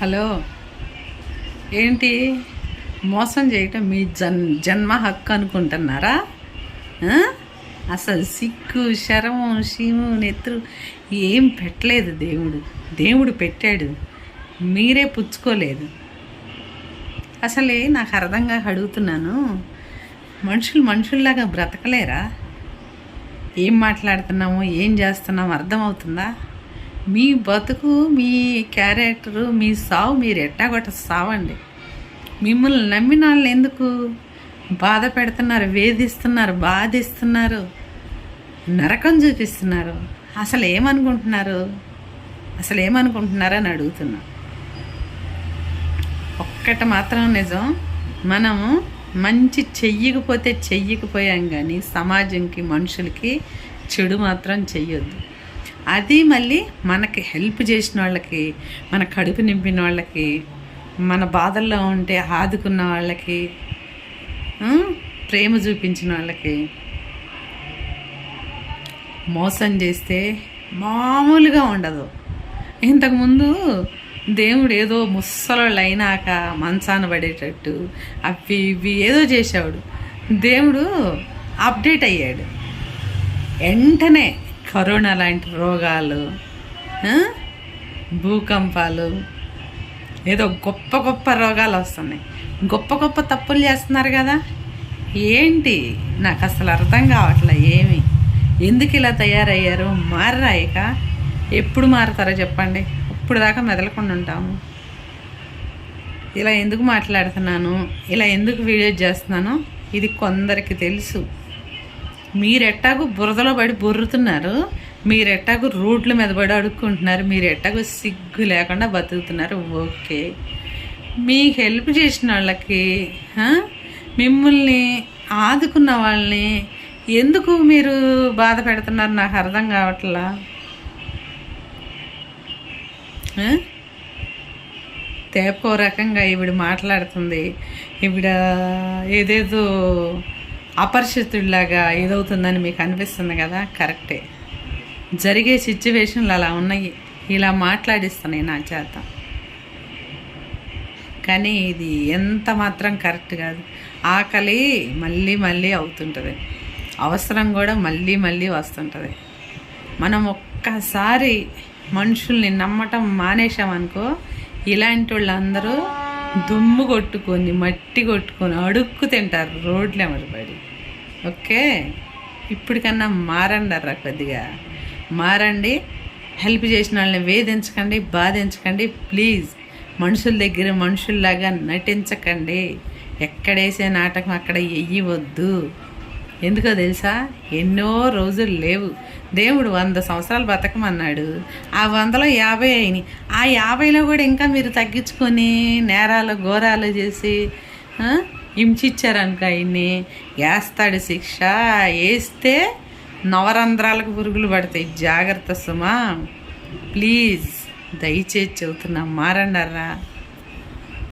Hello, ఏంటి మోసం చేయటం మీ జన్మ హక్కు అనుకుంటున్నారా? అసలు సిగ్గు శరము శీము నెత్తురు ఏం పెట్టలేదు. దేవుడు పెట్టాడు, మీరే పుచ్చుకోలేదు. అసలే నాకు అర్థంగా అడుగుతున్నాను, మనుషుల్లాగా బ్రతకలేరా? ఏం మాట్లాడుతున్నామో ఏం చేస్తున్నామో అర్థమవుతుందా? మీ బతుకు, మీ క్యారెక్టరు, మీ సావు మీరు ఎట్టాగొట్ట సావండి. మిమ్మల్ని నమ్మిన వాళ్ళు ఎందుకు బాధ పెడుతున్నారు, వేధిస్తున్నారు, బాధిస్తున్నారు, నరకం చూపిస్తున్నారు? అసలు ఏమనుకుంటున్నారని అడుగుతున్నా. ఒక్కటి మాత్రం నిజం, మనము మంచి చెయ్యకపోయాం కానీ సమాజంకి, మనుషులకి చెడు మాత్రం చెయ్యొద్దు. అది మళ్ళీ మనకి హెల్ప్ చేసిన వాళ్ళకి, మన కడుపు నింపిన వాళ్ళకి, మన బాధల్లో ఉంటే ఆదుకున్న వాళ్ళకి, ప్రేమ చూపించిన వాళ్ళకి మోసం చేస్తే మామూలుగా ఉండదు. ఇంతకుముందు దేవుడు ఏదో ముసలోళ్ళు అయినాక మంచాన పడేటట్టు అవి ఇవి ఏదో చేసేవాడు. దేవుడు అప్డేట్ అయ్యాడు. వెంటనే కరోనా లాంటి రోగాలు, భూకంపాలు, ఏదో గొప్ప రోగాలు వస్తున్నాయి. గొప్ప తప్పులు చేస్తున్నారు కదా. ఏంటి నాకు అసలు అర్థం కావట్లే. ఎందుకు ఇలా తయారయ్యారు? మారరా? ఇక ఎప్పుడు మారుతారో చెప్పండి. ఇప్పుడు దాకా మెదలకుండా ఉంటాము. ఇలా ఎందుకు మాట్లాడుతున్నాను, ఇలా ఎందుకు వీడియో చేస్తున్నాను, ఇది కొందరికి తెలుసు. మీరెట్టాగు బురదలో పడి బొర్రుతున్నారు, మీరెట్టాగు రోడ్ల మీద పడి అడుక్కుంటున్నారు, మీరెట్టాగు సిగ్గు లేకుండా బతుకుతున్నారు. ఓకే, మీకు హెల్ప్ చేసిన వాళ్ళకి, మిమ్మల్ని ఆదుకున్న వాళ్ళని ఎందుకు మీరు బాధ పెడుతున్నారు? నాకు అర్థం కావట్లా. తేపో రకంగా ఈవిడ మాట్లాడుతుంది. ఈవిడ ఏదేదో అపరిచితుడిలాగా ఏదవుతుందని మీకు అనిపిస్తుంది కదా. కరెక్టే, జరిగే సిచ్యువేషన్లు అలా ఉన్నాయి, ఇలా మాట్లాడిస్తున్నాయి నా చేత. కానీ ఇది ఎంత మాత్రం కరెక్ట్ కాదు. ఆకలి మళ్ళీ అవుతుంటుంది, అవసరం కూడా మళ్ళీ వస్తుంటుంది. మనం ఒక్కసారి మనుషుల్ని నమ్మటం మానేసామనుకో, ఇలాంటి వాళ్ళందరూ దుమ్ము కొట్టుకొని, మట్టి కొట్టుకొని అడుక్కు తింటారు రోడ్లు ఎవరిపడి. ఓకే, ఇప్పటికన్నా మారండి, కొద్దిగా మారండి. హెల్ప్ చేసిన వాళ్ళని వేధించకండి, బాధించకండి ప్లీజ్. మనుషుల దగ్గర మనుషుల్లాగా నటించకండి. ఎక్కడేసే నాటకం అక్కడ వెయ్యవద్దు. ఎందుకో తెలుసా, ఎన్నో రోజులు లేవు. దేవుడు 100 సంవత్సరాలు బతకమన్నాడు, ఆ 100లో 50 అయినాయి. ఆ 50లో కూడా ఇంకా మీరు తగ్గించుకొని నేరాలు ఘోరాలు చేసి హింసించారనుకో, ఆయన్ని వేస్తాడు శిక్ష. వేస్తే నవరంధ్రాలకు పురుగులు పడతాయి. జాగ్రత్త సుమా, ప్లీజ్ దయచేసి చెబుతున్నా, మారండర్రా.